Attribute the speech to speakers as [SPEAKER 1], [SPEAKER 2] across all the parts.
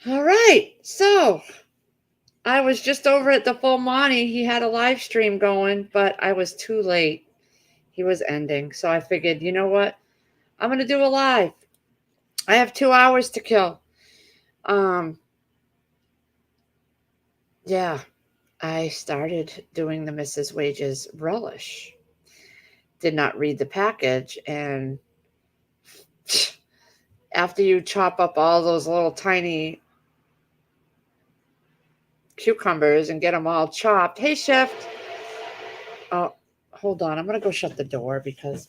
[SPEAKER 1] All right. So I was just over at the Full Monty. He had a live stream going, but I was too late. He was ending. So I figured, you know what? I'm going to do a live. I have 2 hours to kill. Um, yeah, I started doing the Mrs. Wages relish. Did not read the package. And after you chop up all those little tiny cucumbers and get them all chopped, hey, chef. Oh, hold on. I'm going to go shut the door because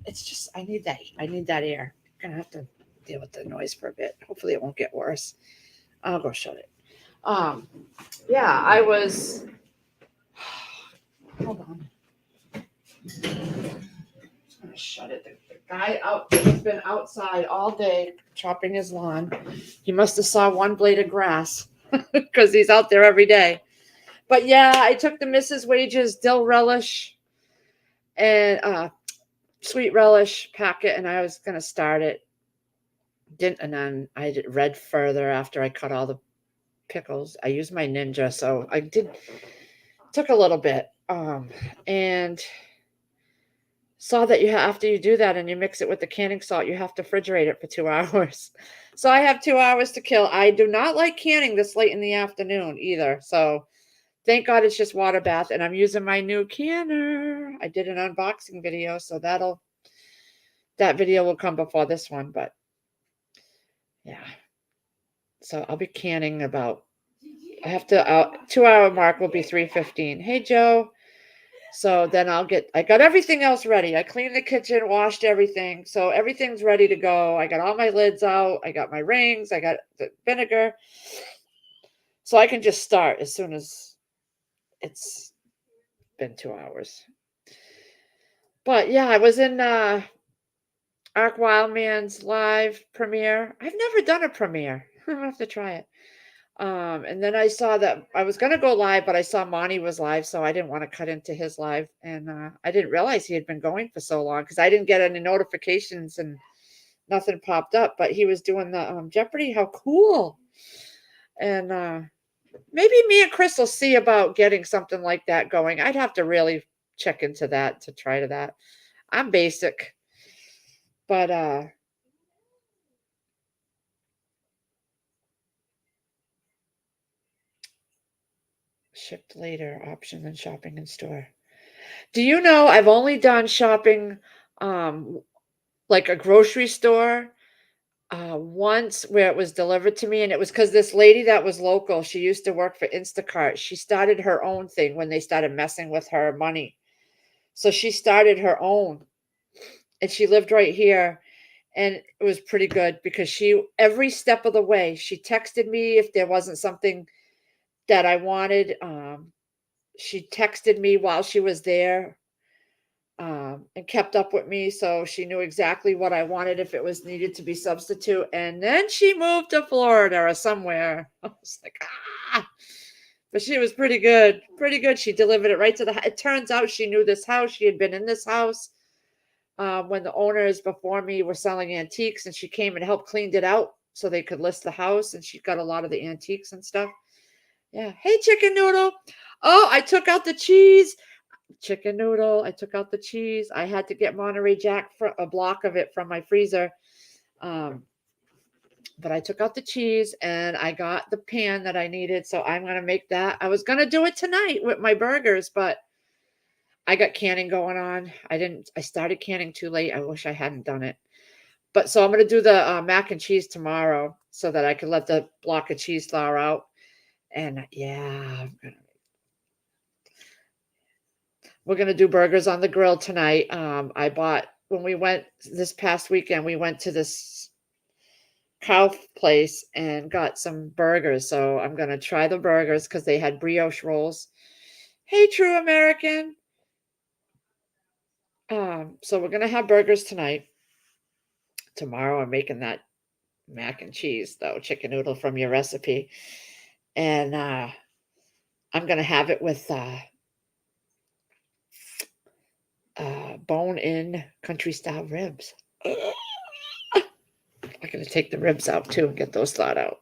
[SPEAKER 1] it's just I need that air. I'm gonna have to deal with the noise for a bit. Hopefully it won't get worse. I'll go shut it. Um yeah, I was hold on. I'm gonna shut it. The guy out has been outside all day chopping his lawn. He must have saw one blade of grass because he's out there every day. But yeah, I took the Mrs. Wages dill relish and sweet relish packet and I was gonna start it. Didn't and then I read further after I cut all the pickles. I used my Ninja, so I did took a little bit. And saw that after you do that and you mix it with the canning salt, you have to refrigerate it for 2 hours. So I have 2 hours to kill. I do not like canning this late in the afternoon either. So thank God it's just water bath, and I'm using my new canner. I did an unboxing video, so that video will come before this one, but yeah. So I'll be canning about I have to 2 hour mark will be 3:15. Hey Joe. So then I got everything else ready. I cleaned the kitchen, washed everything. So everything's ready to go. I got all my lids out. I got my rings. I got the vinegar. So I can just start as soon as it's been 2 hours. But yeah, I was in Arc Wildman's live premiere. I've never done a premiere. I'm gonna have to try it. And then I saw that I was gonna go live, but I saw Monty was live, so I didn't want to cut into his live. And I didn't realize he had been going for so long because I didn't get any notifications and nothing popped up. But he was doing the Jeopardy. How cool! And maybe me and Chris will see about getting something like that going. I'd have to really check into that to try to that. I'm basic, but shipped later option than shopping in store. Do you know I've only done shopping um like a grocery store once where it was delivered to me, and it was because this lady that was local, she used to work for Instacart. She started her own thing when they started messing with her money. So she started her own, and she lived right here, and it was pretty good because she every step of the way, she texted me if there wasn't something that I wanted. She texted me while she was there, and kept up with me, so she knew exactly what I wanted if it was needed to be substitute. And then she moved to Florida or somewhere. I was like, ah, but she was pretty good, pretty good. She delivered it right to the. It turns out she knew this house. She had been in this house when the owners before me were selling antiques, and she came and helped cleaned it out so they could list the house. And she got a lot of the antiques and stuff. Yeah. Hey, chicken noodle. Oh, I took out the cheese. Chicken noodle. I took out the cheese. I had to get Monterey Jack for a block of it from my freezer. Um, but I took out the cheese and I got the pan that I needed. So I'm going to make that. I was going to do it tonight with my burgers, but I got canning going on. I started canning too late. I wish I hadn't done it. But so I'm going to do the mac and cheese tomorrow so that I can let the block of cheese thaw out. And yeah, we're gonna do burgers on the grill tonight. I bought when we went this past weekend, we went to this cow place and got some burgers. So I'm gonna try the burgers because they had brioche rolls. Hey, true American. So we're gonna have burgers tonight. Tomorrow I'm making that mac and cheese though, chicken noodle from your recipe. And I'm gonna have it with bone in country style ribs. I'm gonna take the ribs out too and get those thawed out.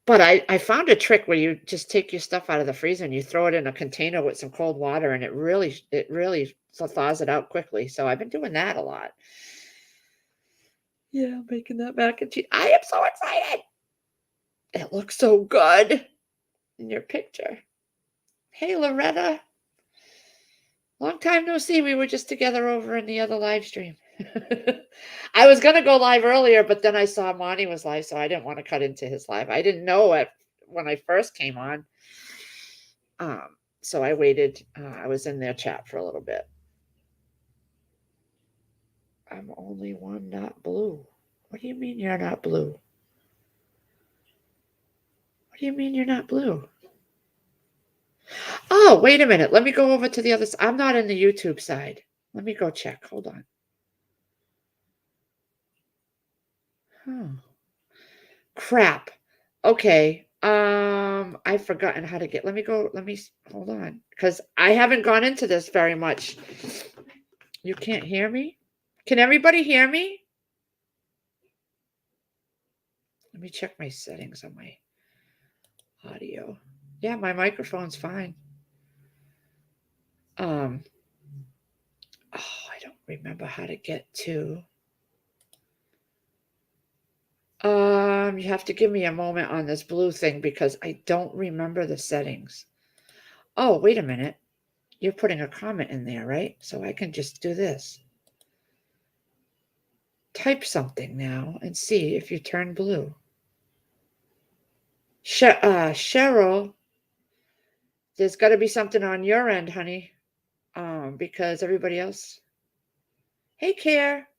[SPEAKER 1] But I found a trick where you just take your stuff out of the freezer and you throw it in a container with some cold water, and it really thaws it out quickly. So I've been doing that a lot. Yeah, making that mac and cheese. I am so excited. It looks so good in your picture. Hey, Loretta. Long time no see. We were just together over in the other live stream. I was going to go live earlier, but then I saw Monty was live, so I didn't want to cut into his live. I didn't know it when I first came on. So I waited. I was in their chat for a little bit. I'm only one, not blue. What do you mean you're not blue? What do you mean you're not blue? Oh, wait a minute. Let me go over to the other side. I'm not in the YouTube side. Let me go check. Hold on. Crap. Okay. I've forgotten how to get. Let me hold on, because I haven't gone into this very much. You can't hear me? Can everybody hear me? Let me check my settings on my audio. Yeah, my microphone's fine. Oh, I don't remember how to get to. You have to give me a moment on this blue thing because I don't remember the settings. Oh, wait a minute. You're putting a comment in there, right? So I can just do this. Type something now and see if you turn blue. Cheryl, there's got to be something on your end, honey, because everybody else. Hey, Care.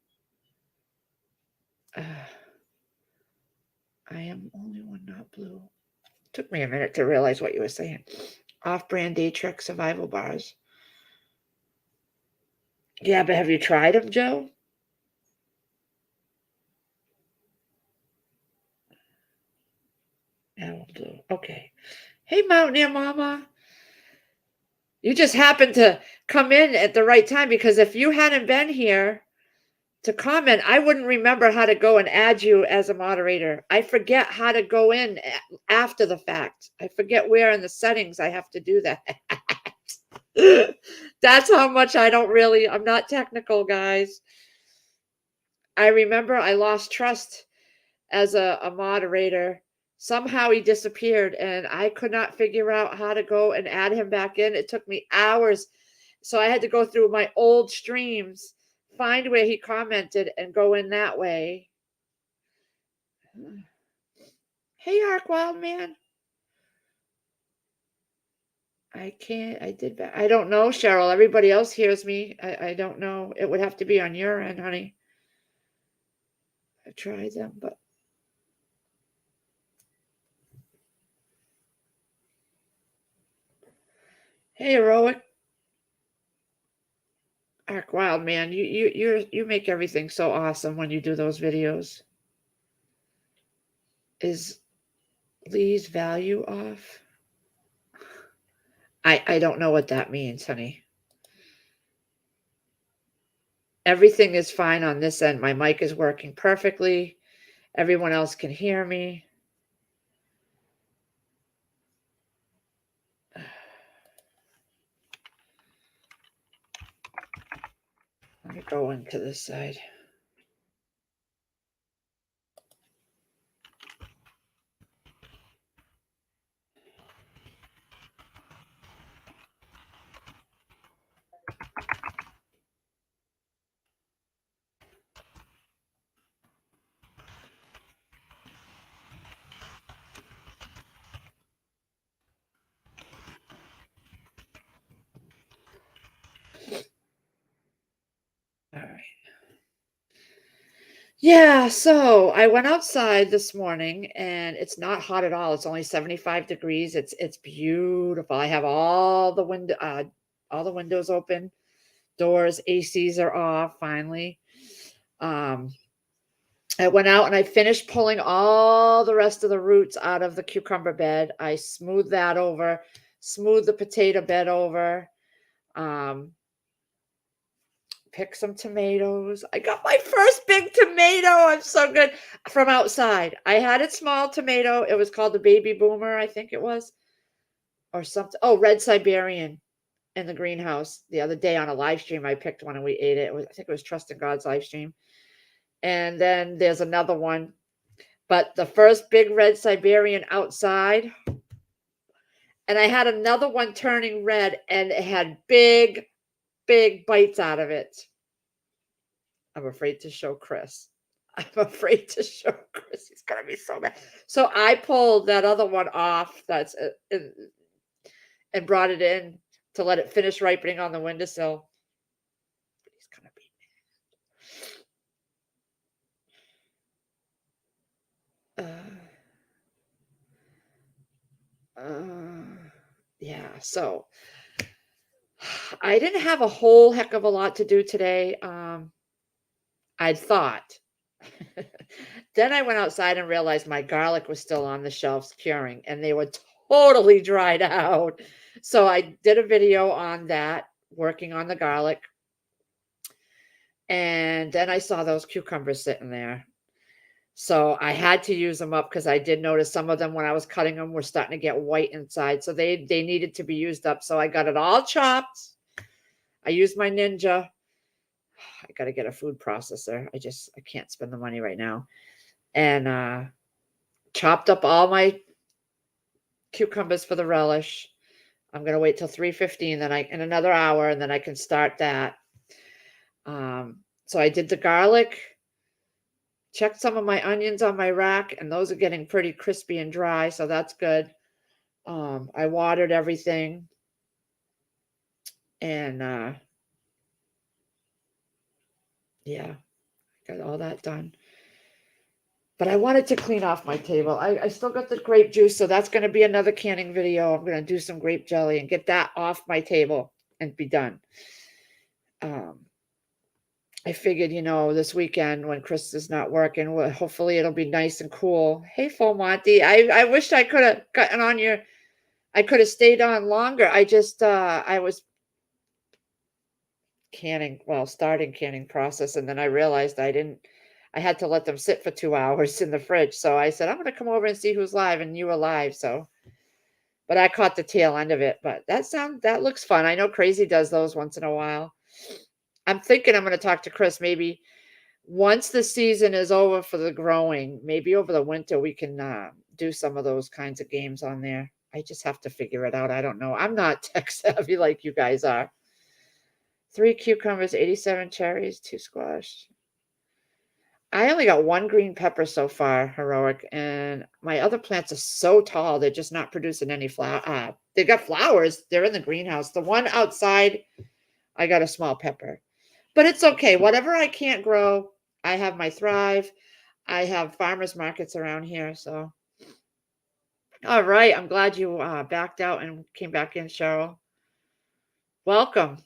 [SPEAKER 1] I am only one, not blue. Took me a minute to realize what you were saying. Off-brand Day-Trek survival bars. Yeah, but have you tried them, Joe? No, blue. Okay. Hey, Mountaineer Mama. You just happened to come in at the right time, because if you hadn't been here to comment, I wouldn't remember how to go and add you as a moderator. I forget how to go in after the fact. I forget where in the settings I have to do that. That's how much I'm not technical, guys. I remember I lost trust as a moderator. Somehow he disappeared and I could not figure out how to go and add him back in. It took me hours. So I had to go through my old streams, find where he commented, and go in that way. Hey, Ark Wildman. I don't know, Cheryl. Everybody else hears me. I don't know. It would have to be on your end, honey. I tried them, but. Hey, Heroic. Ark Wildman, you make everything so awesome when you do those videos. Is Lee's value off? I don't know what that means, honey. Everything is fine on this end. My mic is working perfectly. Everyone else can hear me. Let me go into this side. All right. Yeah, so I went outside this morning and it's not hot at all. It's only 75 degrees. It's beautiful. I have all the windows open, doors, ACs are off finally. I went out and I finished pulling all the rest of the roots out of the cucumber bed. I smoothed that over, smoothed the potato bed over. pick some tomatoes. I got my first big tomato. I'm so good from outside. I had a small tomato. It was called the baby boomer, I think it was, or something. Oh, red Siberian in the greenhouse the other day on a live stream. I picked one and we ate it. I think it was Trust in God's live stream. And then there's another one. But the first big red Siberian outside, and I had another one turning red and it had big, big bites out of it. I'm afraid to show Chris. I'm afraid to show Chris. He's going to be so mad. So I pulled that other one off and brought it in to let it finish ripening on the windowsill. He's going to be yeah, so I didn't have a whole heck of a lot to do today. I'd thought. Then I went outside and realized my garlic was still on the shelves curing and they were totally dried out. So I did a video on that, working on the garlic. And then I saw those cucumbers sitting there. So I had to use them up because I did notice some of them when I was cutting them were starting to get white inside. So they needed to be used up. So I got it all chopped. I used my Ninja. I got to get a food processor. I can't spend the money right now. And chopped up all my cucumbers for the relish. I'm going to wait till 3:15, then in another hour, and then I can start that. So I did the garlic, checked some of my onions on my rack, and those are getting pretty crispy and dry, so that's good. I watered everything, and yeah, got all that done. But I wanted to clean off my table. I still got the grape juice, so that's going to be another canning video. I'm going to do some grape jelly and get that off my table and be done. I figured, this weekend when Chris is not working, well, hopefully it'll be nice and cool. Hey, Full Monty, I wished I could have gotten on I could have stayed on longer. I was starting canning process, and then I realized I had to let them sit for 2 hours in the fridge. So I said, I'm going to come over and see who's live, and you were live. So, but I caught the tail end of it, but that looks fun. I know Crazy does those once in a while. I'm thinking I'm going to talk to Chris maybe once the season is over for the growing, maybe over the winter, we can do some of those kinds of games on there. I just have to figure it out. I don't know. I'm not tech savvy like you guys are. 3 cucumbers, 87 cherries, 2 squash. I only got 1 green pepper so far, Heroic, and my other plants are so tall, they're just not producing any flower. They got flowers. They're in the greenhouse. The one outside, I got a small pepper. But it's okay. Whatever I can't grow, I have my Thrive. I have farmers markets around here. So, all right. I'm glad you backed out and came back in, Cheryl. Welcome.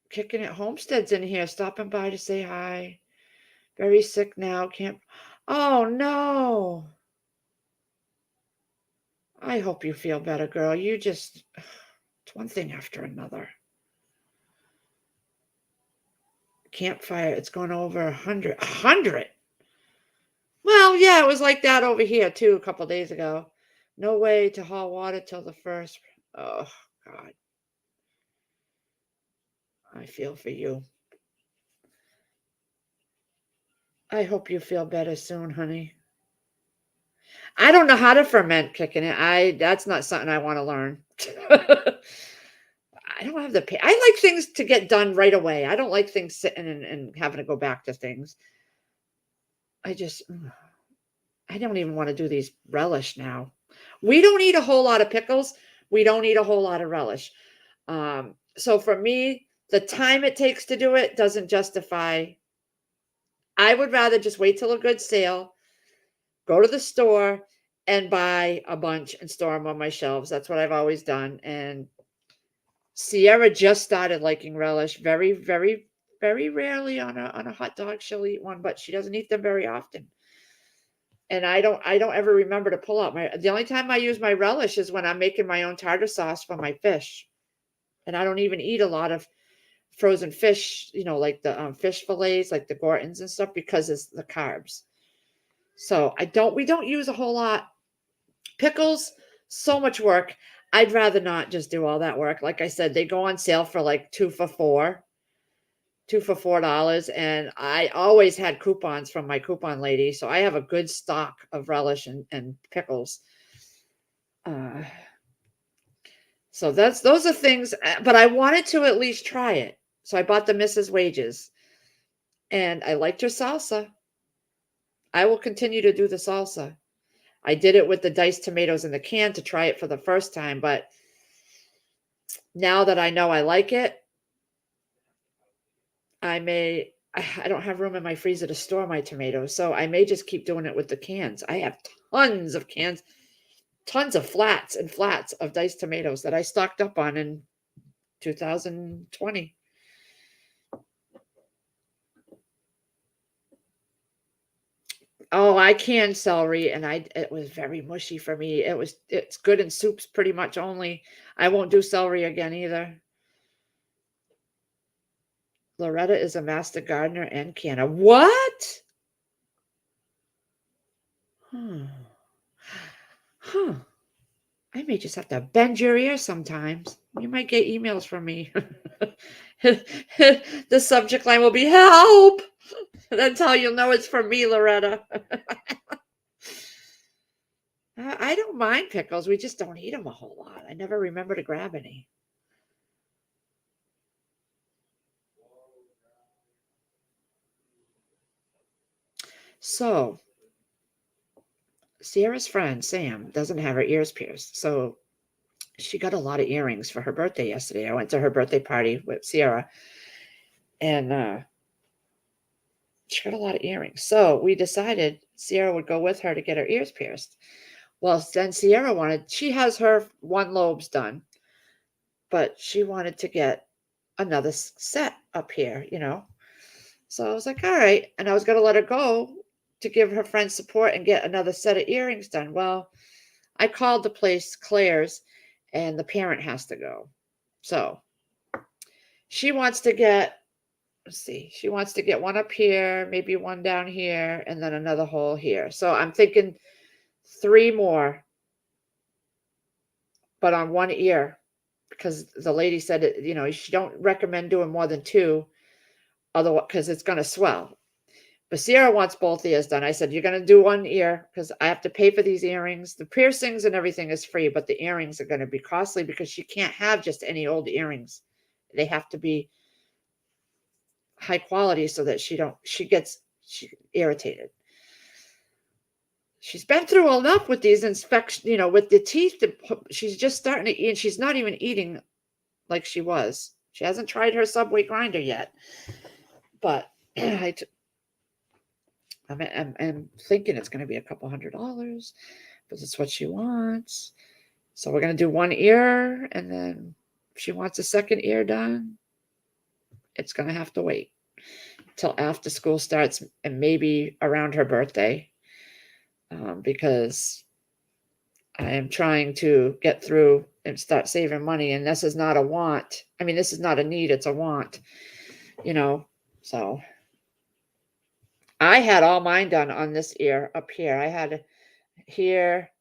[SPEAKER 1] Kicking It Homestead's in here, stopping by to say hi. Very sick now. Can't. Oh, no. I hope you feel better, girl. It's one thing after another. Campfire, it's gone over 100. 100? Well, yeah, it was like that over here, too, a couple days ago. No way to haul water till the first. Oh, God. I feel for you. I hope you feel better soon, honey. I don't know how to ferment Kicking It. That's not something I want to learn. I don't have the I like things to get done right away. I don't like things sitting and having to go back to things. I don't even want to do these relish now. We don't eat a whole lot of pickles. We don't eat a whole lot of relish. So for me, the time it takes to do it doesn't justify. I would rather just wait till a good sale, go to the store and buy a bunch and store them on my shelves. That's what I've always done. And Sierra just started liking relish. Very, very, very rarely on a hot dog she'll eat one, but she doesn't eat them very often. And I don't ever remember to pull out the only time I use my relish is when I'm making my own tartar sauce for my fish. And I don't even eat a lot of frozen fish, like the fish fillets, like the Gortons and stuff, because it's the carbs. So we don't use a whole lot. Pickles, so much work. I'd rather not just do all that work. Like I said, they go on sale for like two for $4, and I always had coupons from my coupon lady, so I have a good stock of relish and pickles. So those are things, but I wanted to at least try it. So I bought the Mrs. Wages, and I liked her salsa. I will continue to do the salsa. I did it with the diced tomatoes in the can to try it for the first time, but now that I know I like it, I don't have room in my freezer to store my tomatoes, so I may just keep doing it with the cans. I have tons of cans, tons of flats and flats of diced tomatoes that I stocked up on in 2020. Oh, I canned celery, and it was very mushy for me. It's good in soups pretty much only. I won't do celery again either. Loretta is a master gardener and canner. What? Huh. I may just have to bend your ear sometimes. You might get emails from me. The subject line will be help. That's how you'll know it's from me, Loretta. I don't mind pickles. We just don't eat them a whole lot. I never remember to grab any. So, Sierra's friend, Sam, doesn't have her ears pierced. So, she got a lot of earrings for her birthday yesterday. I went to her birthday party with Sierra, and she got a lot of earrings. So, we decided Sierra would go with her to get her ears pierced. Well, then Sierra she has her one lobes done, but she wanted to get another set up here. So I was like, all right. And I was going to let her go to give her friend support and get another set of earrings done. Well, I called the place Claire's, and the parent has to go. So she wants to get, let's see, she wants to get one up here, maybe one down here, and then another hole here. So I'm thinking 3 more, but on one ear, because the lady said, she don't recommend doing more than 2, otherwise, because it's going to swell. But Sierra wants both ears done. I said, you're going to do one ear because I have to pay for these earrings. The piercings and everything is free, but the earrings are going to be costly because she can't have just any old earrings. They have to be high quality so that she gets irritated. She's been through enough with these inspections, with the teeth. She's just starting to eat, and she's not even eating like she was. She hasn't tried her Subway grinder yet. But I'm thinking it's going to be a couple $100, but it's what she wants. So we're going to do one ear, and then if she wants a second ear done, it's going to have to wait till after school starts and maybe around her birthday, because I am trying to get through and start saving money. And this is not a want. I mean, this is not a need. It's a want, so I had all mine done on this ear up here. I had here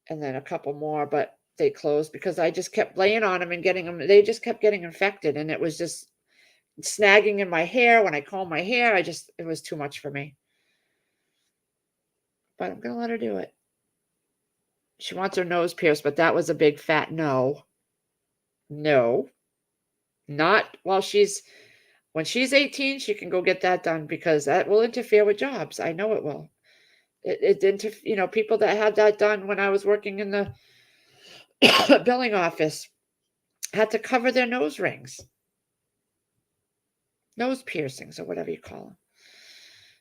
[SPEAKER 1] and then a couple more, but they closed because I just kept laying on them and getting them. They just kept getting infected, and it was just snagging in my hair. When I comb my hair, it was too much for me. But I'm going to let her do it. She wants her nose pierced, but that was a big fat no. No. Not while when she's 18, she can go get that done because that will interfere with jobs. I know it will. People that had that done when I was working in the billing office had to cover their nose rings, nose piercings, or whatever you call them.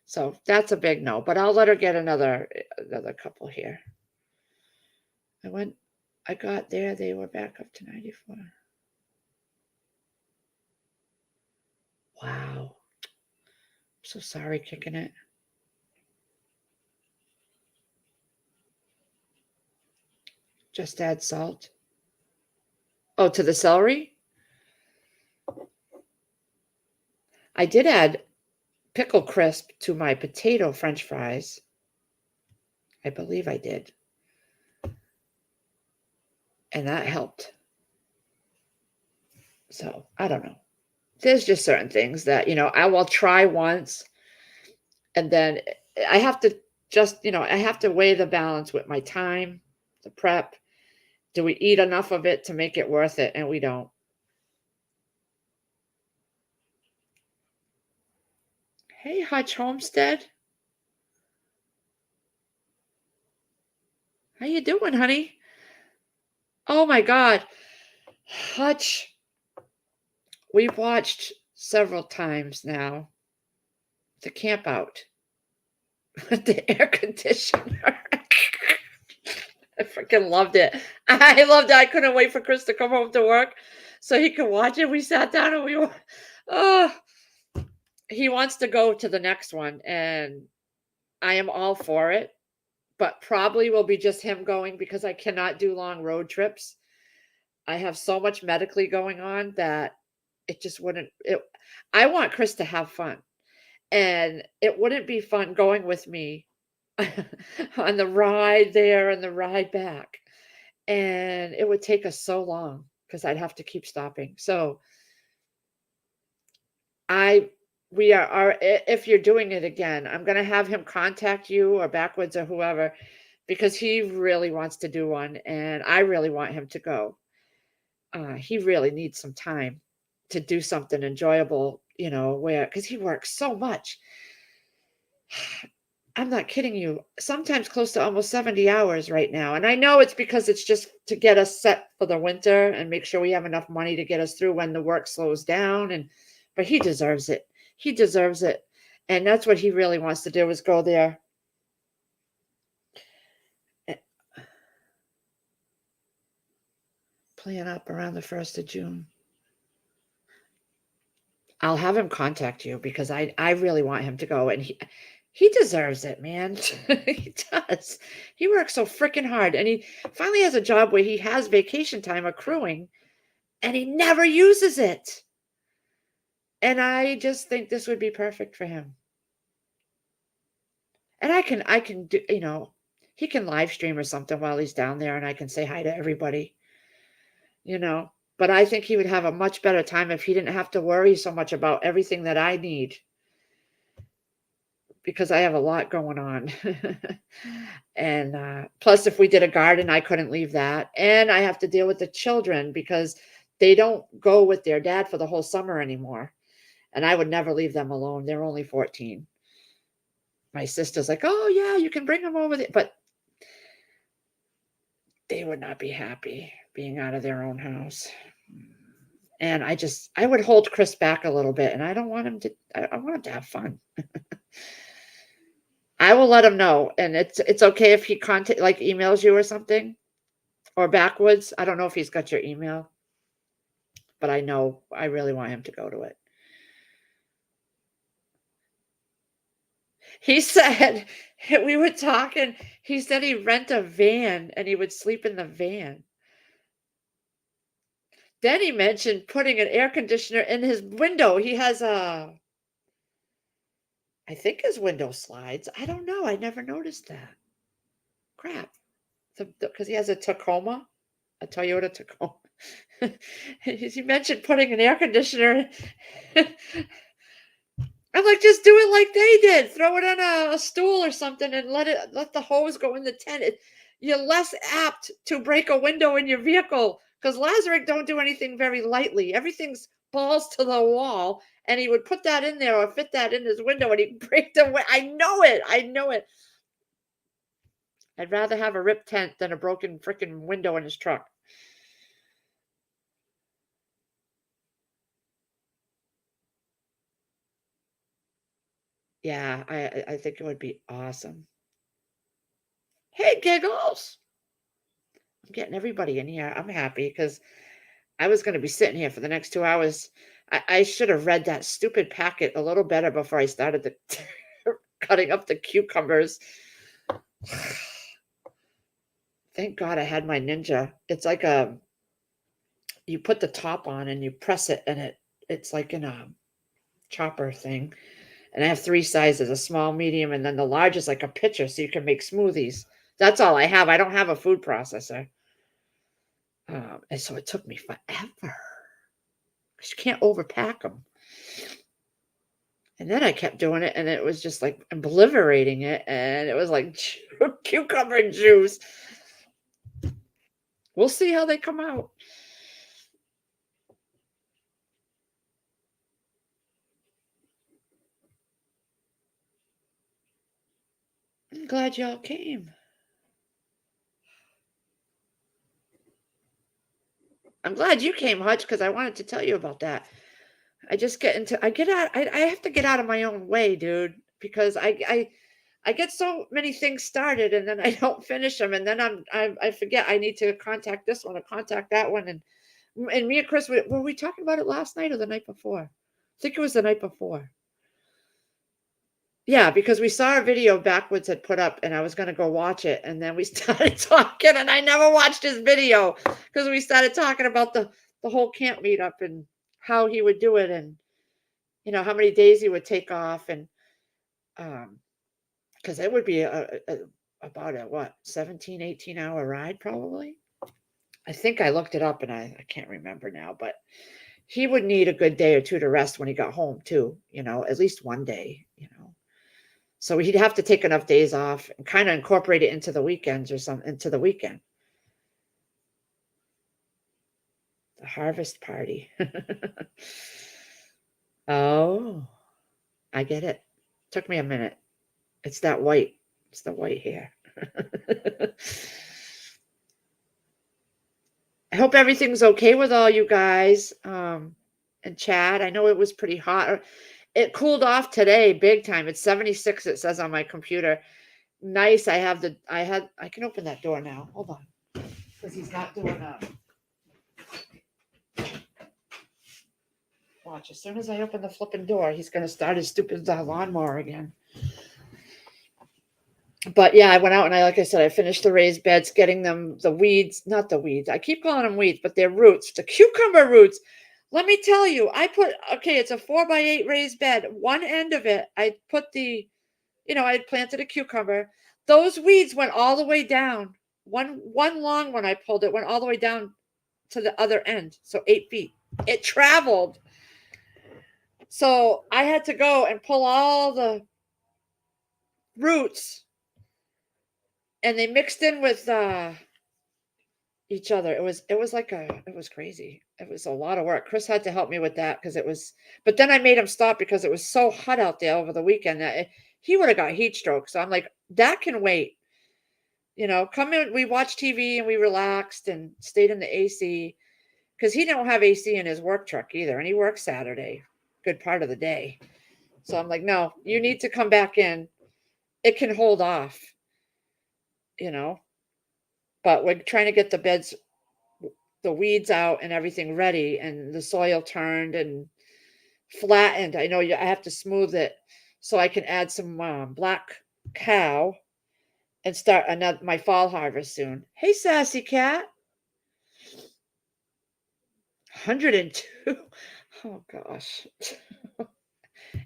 [SPEAKER 1] So that's a big no, but I'll let her get another couple here. I got there, they were back up to 94. Wow. I'm so sorry, kicking it. Just add salt. Oh, to the celery? I did add pickle crisp to my potato French fries. I believe I did. And that helped. So I don't know. There's just certain things that, I will try once and then I have to I have to weigh the balance with my time, the prep. Do we eat enough of it to make it worth it? And we don't. Hey, Hutch Homestead. How you doing, honey? Oh my God. Hutch, we've watched several times now the camp out with the air conditioner. I freaking loved it. I loved it. I couldn't wait for Chris to come home to work so he could watch it. We sat down and we were, oh, he wants to go to the next one, and I am all for it, but probably will be just him going because I cannot do long road trips. I have so much medically going on that it just wouldn't. I want Chris to have fun, and it wouldn't be fun going with me on the ride there and the ride back. And it would take us so long because I'd have to keep stopping. So we are if you're doing it again, I'm going to have him contact you or Backwoods or whoever because he really wants to do one and I really want him to go. He really needs some time to do something enjoyable, because he works so much. I'm not kidding you. Sometimes close to almost 70 hours right now. And I know it's because it's just to get us set for the winter and make sure we have enough money to get us through when the work slows down. But he deserves it. He deserves it. And that's what he really wants to do is go there. Plan up around the 1st of June. I'll have him contact you because I really want him to go. And he deserves it, man. He does. He works so freaking hard. And he finally has a job where he has vacation time accruing and he never uses it. And I just think this would be perfect for him. And I can do, he can live stream or something while he's down there and I can say hi to everybody, But I think he would have a much better time if he didn't have to worry so much about everything that I need. Because I have a lot going on. And plus, if we did a garden, I couldn't leave that. And I have to deal with the children because they don't go with their dad for the whole summer anymore. And I would never leave them alone. They're only 14. My sister's like, oh, yeah, you can bring them over there. But they would not be happy being out of their own house. And I would hold Chris back a little bit. And I don't want him to, I want him to have fun. I will let him know, and it's okay if he emails you or something, or Backwoods. I don't know if he's got your email, but I know I really want him to go to it. He said we were talking. He said he'd rent a van and he would sleep in the van. Then he mentioned putting an air conditioner in his window. He has I think his window slides. I don't know. I never noticed that. Crap. Because he has a Tacoma, a Toyota Tacoma. He mentioned putting an air conditioner. I'm like, just do it like they did. Throw it on a stool or something and let the hose go in the tent. You're less apt to break a window in your vehicle because Lazarick don't do anything very lightly. Everything's balls to the wall, and he would put that in there or fit that in his window, and he'd break the window. I know it. I know it. I'd rather have a ripped tent than a broken freaking window in his truck. Yeah, I think it would be awesome. Hey, Giggles. I'm getting everybody in here. I'm happy because I was going to be sitting here for the next 2 hours. I should have read that stupid packet a little better before I started cutting up the cucumbers. Thank God I had my Ninja. It's like you put the top on and you press it and it's like in chopper thing. And I have 3 sizes, a small, medium, and then the large is like a pitcher so you can make smoothies. That's all I have. I don't have a food processor. And so it took me forever. 'Cause you can't overpack them. And then I kept doing it, and it was just like obliterating it, and it was like cucumber juice. We'll see how they come out. I'm glad y'all came. I'm glad you came, Hutch, because I wanted to tell you about that. I have to get out of my own way, dude, because I get so many things started and then I don't finish them, and then I forget I need to contact this one or contact that one, and me and Chris were we talking about it last night or the night before? I think it was the night before. Yeah, because we saw a video Backwoods had put up and I was gonna go watch it, and then we started talking and I never watched his video because we started talking about the whole camp meetup and how he would do it, and how many days he would take off, and because it would be about a what 17, 18 hour ride probably. I think I looked it up and I can't remember now, but he would need a good day or two to rest when he got home too, at least one day. So he'd have to take enough days off and kind of incorporate it into the weekends or something, into the weekend. The harvest party. Oh, I get it. Took me a minute. It's that white. It's the white hair. I hope everything's okay with all you guys. And Chad, I know it was pretty hot. It cooled off today big time. It's 76, it says on my computer. Nice. I can open that door now. Hold on. Because he's not doing watch, as soon as I open the flipping door, he's gonna start his stupid lawnmower again. But yeah, I went out and like I said, I finished the raised beds, getting them the weeds, not the weeds. I keep calling them weeds, but they're roots, the cucumber roots. Let me tell you, it's a 4x8 raised bed. One end of it, I put I had planted a cucumber. Those weeds went all the way down. One long one I pulled, it went all the way down to the other end. So 8 feet. It traveled. So I had to go and pull all the roots, and they mixed in with each other. It was crazy. It was a lot of work. Chris had to help me with that but then I made him stop because it was so hot out there over the weekend that he would have got heat stroke. So I'm like, that can wait. Come in, we watched TV and we relaxed and stayed in the AC because he don't have AC in his work truck either. And he works Saturday, good part of the day. So I'm like, no, you need to come back in. It can hold off, but we're trying to get the beds, the weeds out and everything ready, and the soil turned and flattened. I know I have to smooth it so I can add some black cow and start my fall harvest soon. Hey, sassy cat. 102. Oh gosh.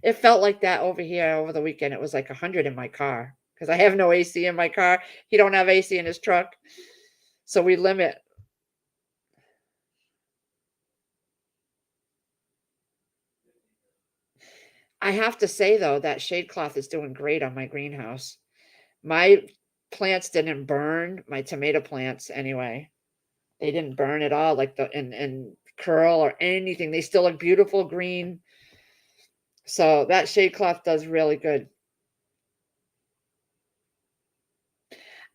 [SPEAKER 1] It felt like that over here over the weekend. It was like 100 in my car because I have no AC in my car. He don't have AC in his truck. So we limit. I have to say though, that shade cloth is doing great on my greenhouse. My plants didn't burn, my tomato plants anyway. They didn't burn at all, like and curl or anything. They still look beautiful green. So that shade cloth does really good.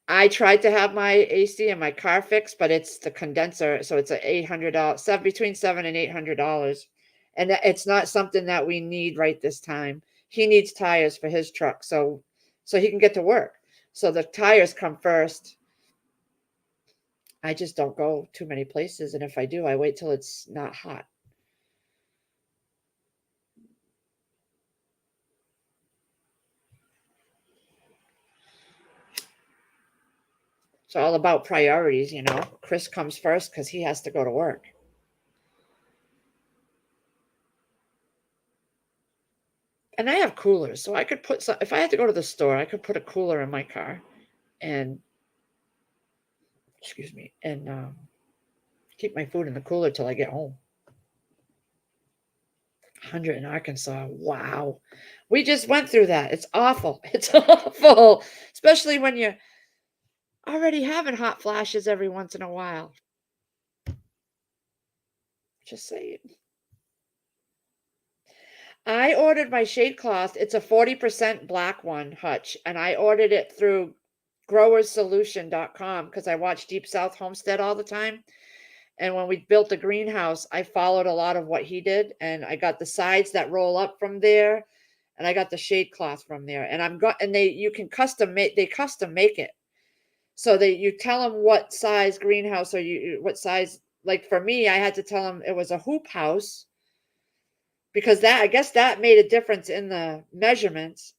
[SPEAKER 1] I tried to have my AC in my car fixed, but it's the condenser, so it's a $800, between $700 and $800, and it's not something that we need right this time. He needs tires for his truck, so he can get to work. So the tires come first. I just don't go too many places, and if I do, I wait till it's not hot. It's all about priorities, Chris comes first because he has to go to work. And I have coolers, so I could put some, if I had to go to the store, I could put a cooler in my car and, excuse me, and keep my food in the cooler till I get home. 100 in Arkansas. Wow. We just went through that. It's awful. It's awful, especially when you're already having hot flashes every once in a while. Just saying. I ordered my shade cloth. It's a 40% black one, Hutch, and I ordered it through growersolution.com because I watch Deep South Homestead all the time. And when we built the greenhouse, I followed a lot of what he did, and I got the sides that roll up from there, and I got the shade cloth from there. And you can custom make, they custom make it. So you tell them what size greenhouse or what size, like for me, I had to tell them it was a hoop house because I guess that made a difference in the measurements,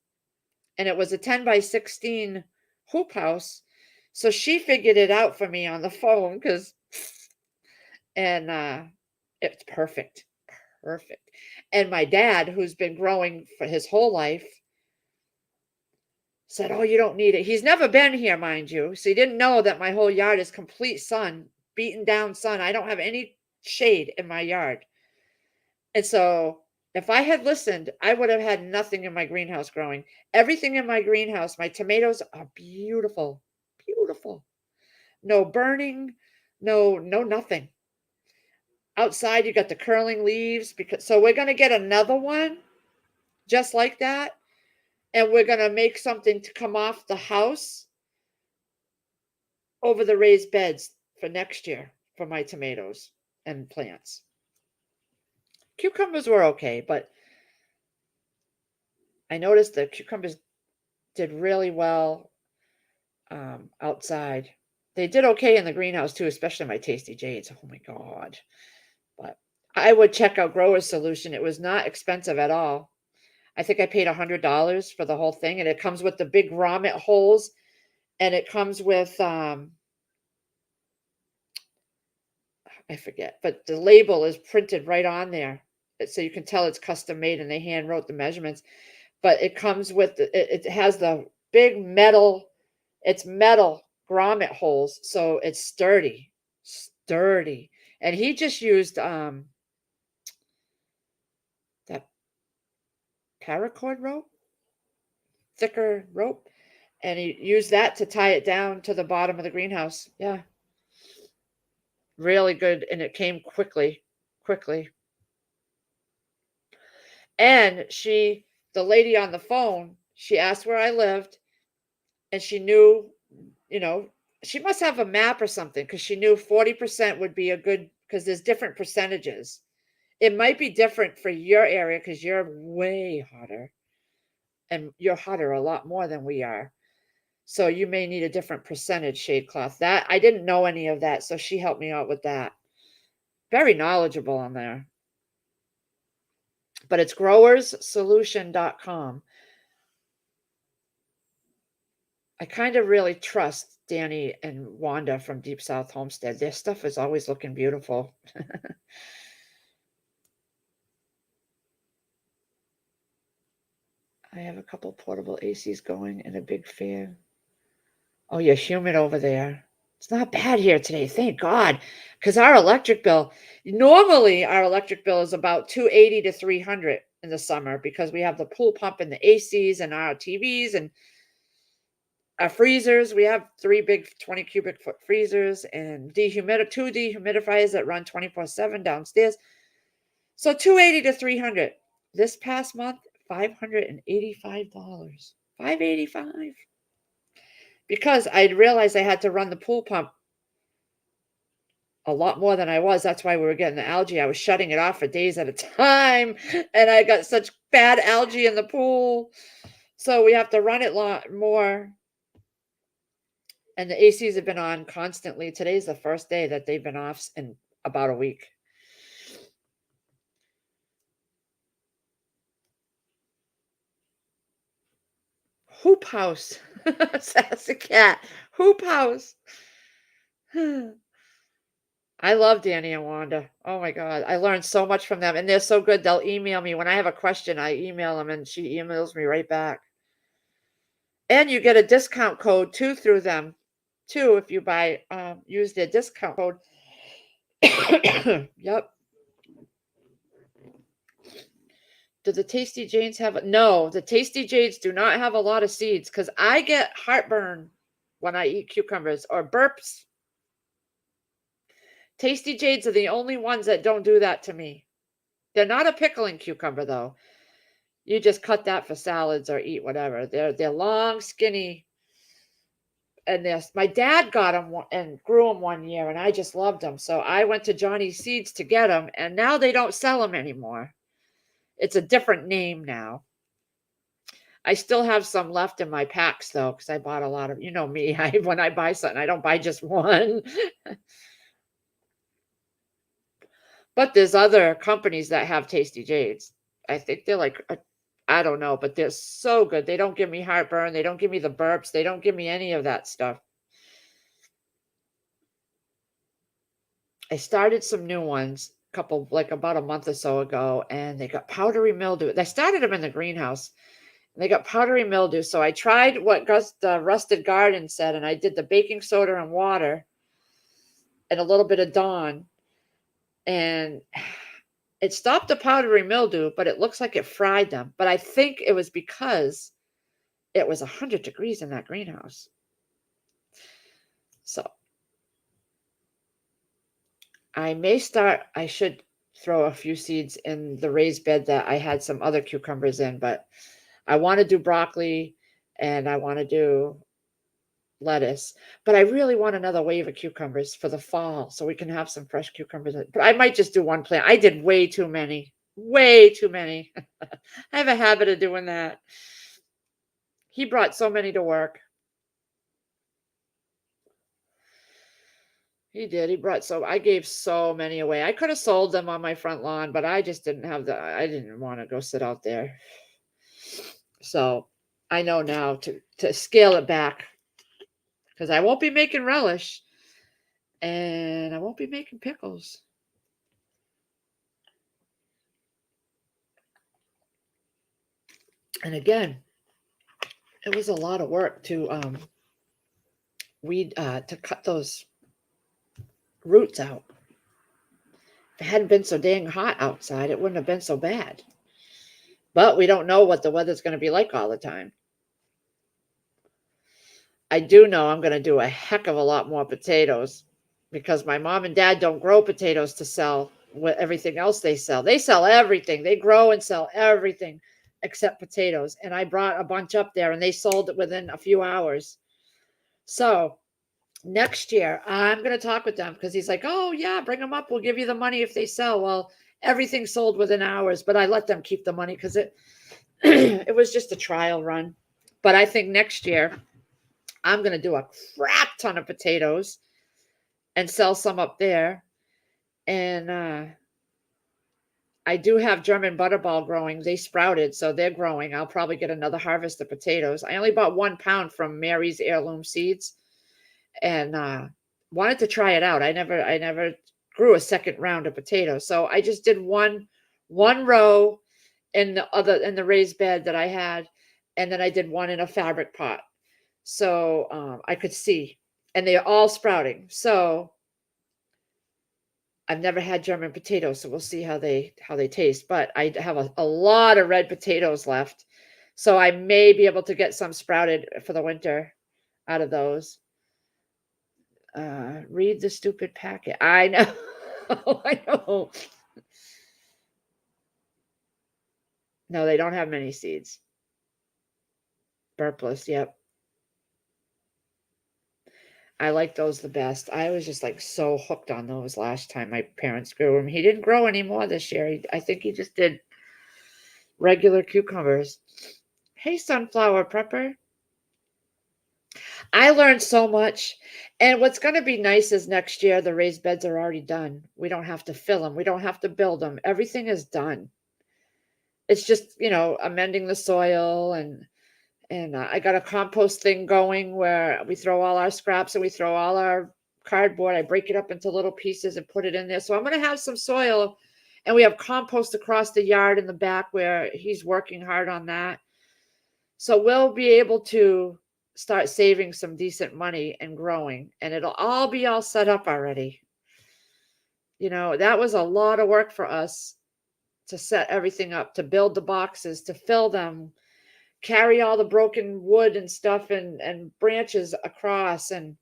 [SPEAKER 1] and it was a 10 by 16 hoop house. So she figured it out for me on the phone and it's perfect. Perfect. And my dad, who's been growing for his whole life, said, "Oh, you don't need it." He's never been here, mind you. So he didn't know that my whole yard is complete sun, beaten down sun. I don't have any shade in my yard. And so if I had listened, I would have had nothing in my greenhouse growing. Everything in my greenhouse, my tomatoes are beautiful. Beautiful. No burning, no nothing. Outside you got the curling leaves because so we're going to get another one just like that, and we're going to make something to come off the house over the raised beds for next year for my tomatoes and plants. Cucumbers were okay, but I noticed the cucumbers did really well outside. They did okay in the greenhouse too, especially my Tasty Jades. Oh my God. But I would check out Growers Solution. It was not expensive at all. I think I paid $100 for the whole thing, and it comes with the big grommet holes, and it comes with I forget, but the label is printed right on there, so you can tell it's custom made, and they hand wrote the measurements. But it comes with it has the big metal, it's metal grommet holes, so it's sturdy, sturdy. And he just used that paracord rope, thicker rope, and he used that to tie it down to the bottom of the greenhouse. Yeah, really good, and it came quickly, quickly. And the lady on the phone, she asked where I lived, and she knew, you know, she must have a map or something because she knew 40% would be a good, because there's different percentages. It might be different for your area because you're way hotter, and you're hotter a lot more than we are. So you may need a different percentage shade cloth. That I didn't know any of that, so she helped me out with that. Very knowledgeable on there. But it's growerssolution.com. I kind of really trust Danny and Wanda from Deep South Homestead. Their stuff is always looking beautiful. I have a couple portable ACs going and a big fan. Oh, you're humid over there. It's not bad here today, thank God. Because our electric bill, normally our electric bill is about 280 to 300 in the summer because we have the pool pump and the ACs and our TVs and our freezers. We have 3 big 20 cubic foot freezers and two dehumidifiers that run 24/7 downstairs. So 280 to 300. This past month, $585. 585 because I realized I had to run the pool pump a lot more than I was. That's why we were getting the algae. I was shutting it off for days at a time, and I got such bad algae in the pool. So we have to run it more. And the ACs have been on constantly. Today's the first day that they've been off in about a week. Hoop house. Sassy cat. Hoop house. I love Danny and Wanda. Oh my God. I learned so much from them, and they're so good. They'll email me when I have a question. I email them and she emails me right back. And you get a discount code too through them too if you buy use their discount code. Yep. Do the Tasty Janes have no, the Tasty Janes do not have a lot of seeds because I get heartburn when I eat cucumbers or burps. Tasty Jades are the only ones that don't do that to me. They're not a pickling cucumber though. You just cut that for salads or eat whatever. They're long, skinny, and this. My dad got them and grew them one year, and I just loved them. So I went to Johnny Seeds to get them, and now they don't sell them anymore. It's a different name now. I still have some left in my packs though, because I bought a lot of. You know me. When I buy something, I don't buy just one. But there's other companies that have Tasty Jades. I think they're like, I don't know, but they're so good. They don't give me heartburn. They don't give me the burps. They don't give me any of that stuff. I started some new ones like about a month or so ago, and they got powdery mildew. I started them in the greenhouse, and they got powdery mildew. So I tried what Rusted Garden said, and I did the baking soda and water and a little bit of Dawn, and it stopped the powdery mildew, but it looks like it fried them. But I think it was because it was 100 degrees in that greenhouse. So I should throw a few seeds in the raised bed that I had some other cucumbers in, but I want to do broccoli and I want to do lettuce, but I really want another wave of cucumbers for the fall so we can have some fresh cucumbers. But I might just do one plant. I did way too many, way too many. I have a habit of doing that. He brought so many to work. He did. He brought I gave so many away. I could have sold them on my front lawn, but I just didn't have I didn't want to go sit out there. So I know now to scale it back because I won't be making relish and I won't be making pickles. And again, it was a lot of work to weed to cut those roots out. If it hadn't been so dang hot outside, it wouldn't have been so bad. But we don't know what the weather's going to be like all the time. I do know I'm going to do a heck of a lot more potatoes because my mom and dad don't grow potatoes to sell with everything else they sell. They sell everything. They grow and sell everything except potatoes. And I brought a bunch up there and they sold it within a few hours. So next year, I'm going to talk with them because he's like, oh, yeah, bring them up. We'll give you the money if they sell. Well, everything sold within hours, but I let them keep the money because it was just a trial run. But I think next year, I'm going to do a crap ton of potatoes and sell some up there. And I do have German butterball growing. They sprouted, so they're growing. I'll probably get another harvest of potatoes. I only bought 1 pound from Mary's Heirloom Seeds and wanted to try it out. I never grew a second round of potatoes. So I just did one row in the raised bed that I had, and then I did one in a fabric pot. So I could see, and they're all sprouting. So I've never had German potatoes, so we'll see how they taste. But I have a lot of red potatoes left, so I may be able to get some sprouted for the winter out of those. Read the stupid packet. I know. I know. No, they don't have many seeds. Burpless, yep. I like those the best. I was just like so hooked on those last time my parents grew them. He didn't grow anymore this year. I think he just did regular cucumbers. Hey, sunflower prepper. I learned so much. And what's going to be nice is next year the raised beds are already done. We don't have to fill them. We don't have to build them. Everything is done. It's just, amending the soil and I got a compost thing going where we throw all our scraps and we throw all our cardboard. I break it up into little pieces and put it in there. So I'm going to have some soil, and we have compost across the yard in the back where he's working hard on that. So we'll be able to start saving some decent money and growing, and it'll all be all set up already. That was a lot of work for us to set everything up, to build the boxes, to fill them, carry all the broken wood and stuff and branches across and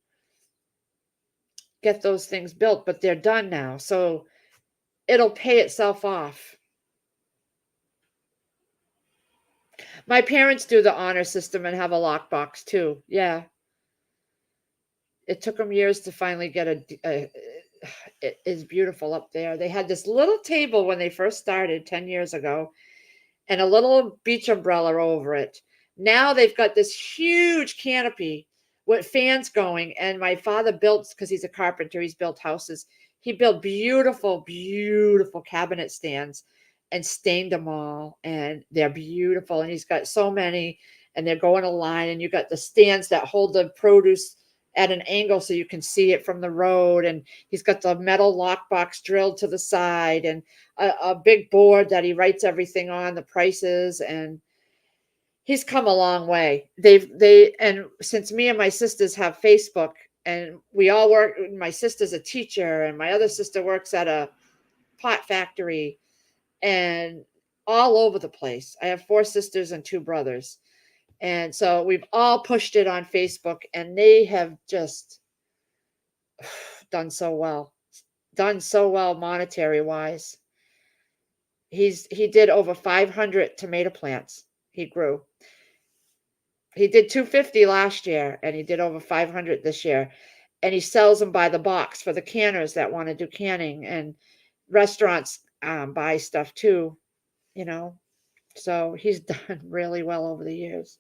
[SPEAKER 1] get those things built. But they're done now. So it'll pay itself off. My parents do the honor system and have a lockbox too. Yeah. It took them years to finally get it is beautiful up there. They had this little table when they first started 10 years ago and a little beach umbrella over it. Now they've got this huge canopy with fans going. And my father built, because he's a carpenter, he's built houses. He built beautiful, beautiful cabinet stands and stained them all. And they're beautiful. And he's got so many, and they're going a line. And you got the stands that hold the produce at an angle so you can see it from the road. And he's got the metal lockbox drilled to the side and a big board that he writes everything on, the prices. And he's come a long way. And since me and my sisters have Facebook and we all work, my sister's a teacher and my other sister works at a pot factory and all over the place. I have 4 sisters and 2 brothers. And so we've all pushed it on Facebook and they have just done so well monetary wise. He did over 500 tomato plants he grew. He did 250 last year and he did over 500 this year. And he sells them by the box for the canners that want to do canning, and restaurants buy stuff too, So he's done really well over the years.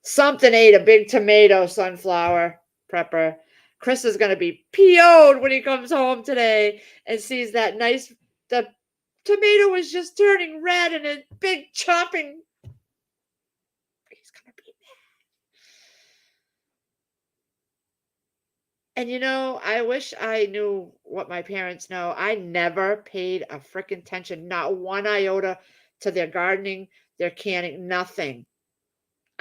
[SPEAKER 1] Something ate a big tomato, Sunflower Prepper. Chris is going to be PO'd when he comes home today and sees that the tomato was just turning red and a big chopping. He's going to be mad. And I wish I knew what my parents know. I never paid a freaking attention, not one iota, to their gardening, their canning, nothing.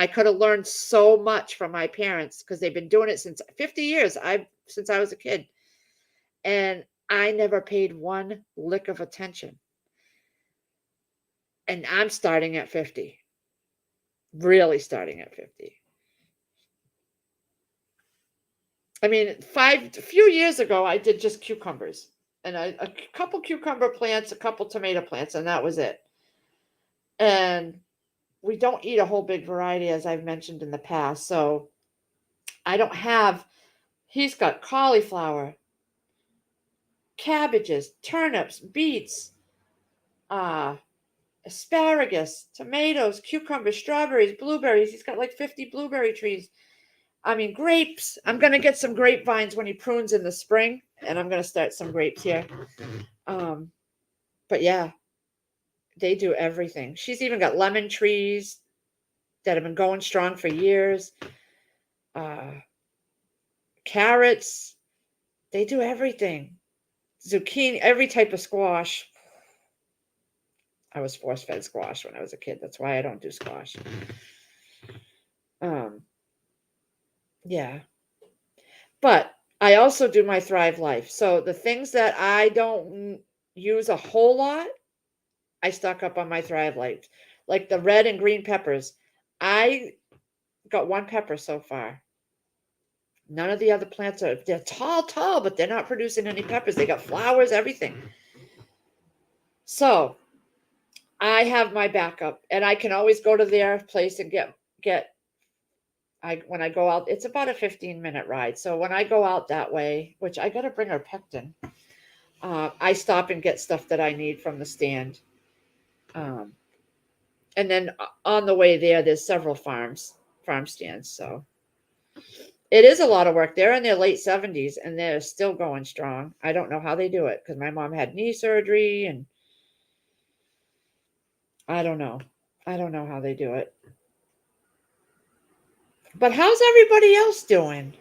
[SPEAKER 1] I could have learned so much from my parents because they've been doing it since 50 years. Since I was a kid. And I never paid one lick of attention. And I'm starting at 50. Really starting at 50. I mean, a few years ago, I did just cucumbers and a couple cucumber plants, a couple tomato plants, and that was it. And we don't eat a whole big variety, as I've mentioned in the past. So he's got cauliflower, cabbages, turnips, beets, asparagus, tomatoes, cucumbers, strawberries, blueberries. He's got like 50 blueberry trees. I mean, grapes. I'm going to get some grapevines when he prunes in the spring, and I'm going to start some grapes here. But yeah, they do everything. She's even got lemon trees that have been going strong for years. Carrots. They do everything. Zucchini, every type of squash. I was force-fed squash when I was a kid. That's why I don't do squash. Yeah. But I also do my Thrive Life. So the things that I don't use a whole lot, I stock up on my Thrive Life. Like the red and green peppers. I got 1 pepper so far. None of the other plants they're tall, but they're not producing any peppers. They got flowers, everything. So I have my backup, and I can always go to their place and get when I go out, it's about a 15-minute ride. So when I go out that way, which I got to bring her Pectin, I stop and get stuff that I need from the stand. And then on the way there's several farm stands. So it is a lot of work. They're in their late 70s and they're still going strong. I don't know how they do it because my mom had knee surgery and I don't know. I don't know how they do it. But how's everybody else doing?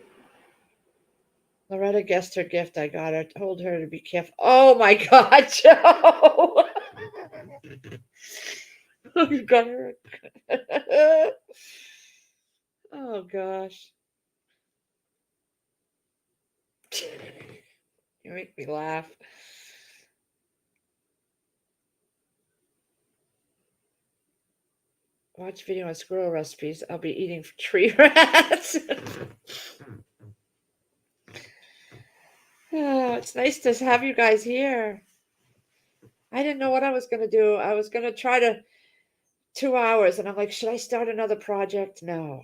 [SPEAKER 1] Loretta guessed her gift I got her. Told her to be careful. Oh my God, Joe! You got her. Oh gosh. You make me laugh. Watch video on squirrel recipes. I'll be eating tree rats. Oh, it's nice to have you guys here. I didn't know what I was going to do. I was going to try to 2 hours, and I'm like, should I start another project? No.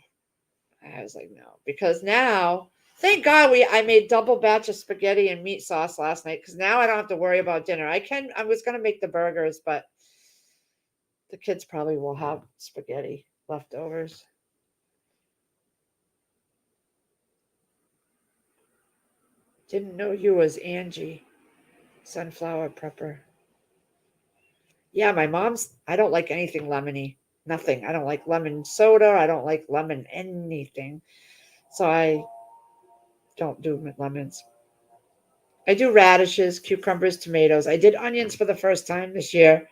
[SPEAKER 1] I was like, no, because now, thank God I made double batch of spaghetti and meat sauce last night because now I don't have to worry about dinner. I was going to make the burgers, but the kids probably will have spaghetti leftovers. Didn't know you was Angie, sunflower prepper. Yeah, my mom's, I don't like anything lemony. Nothing. I don't like lemon soda. I don't like lemon anything. So I don't do lemons. I do radishes, cucumbers, tomatoes. I did onions for the first time this year,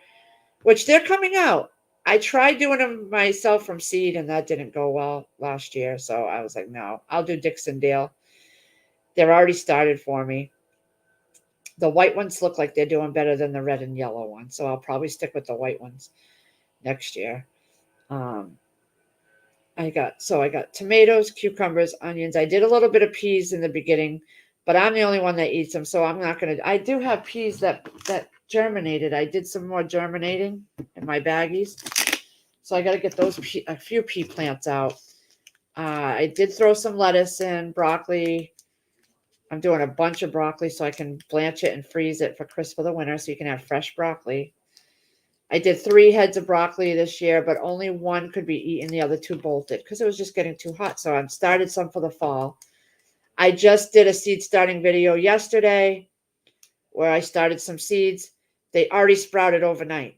[SPEAKER 1] which they're coming out. I tried doing them myself from seed, and that didn't go well last year. So I was like, no, I'll do Dixondale. They're already started for me. The white ones look like they're doing better than the red and yellow ones. So I'll probably stick with the white ones next year. Um, I got tomatoes, cucumbers, onions. I did a little bit of peas in the beginning, but I'm the only one that eats them, so I'm not gonna. I do have peas that germinated. I did some more germinating in my baggies, so I got to get a few pea plants out. I did throw some lettuce in, broccoli. I'm doing a bunch of broccoli so I can blanch it and freeze it for Chris for the winter, so you can have fresh broccoli. I did 3 heads of broccoli this year, but only one could be eaten. The other 2 bolted because it was just getting too hot. So I started some for the fall. I just did a seed starting video yesterday where I started some seeds. They already sprouted overnight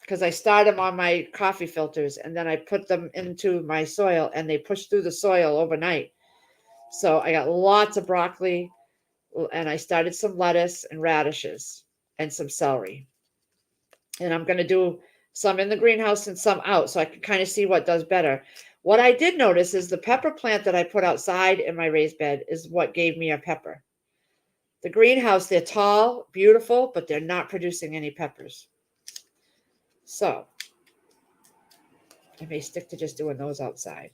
[SPEAKER 1] because I started them on my coffee filters and then I put them into my soil and they pushed through the soil overnight. So I got lots of broccoli and I started some lettuce and radishes and some celery. And I'm going to do some in the greenhouse and some out so I can kind of see what does better. What I did notice is the pepper plant that I put outside in my raised bed is what gave me a pepper. The greenhouse, they're tall, beautiful, but they're not producing any peppers. So I may stick to just doing those outside.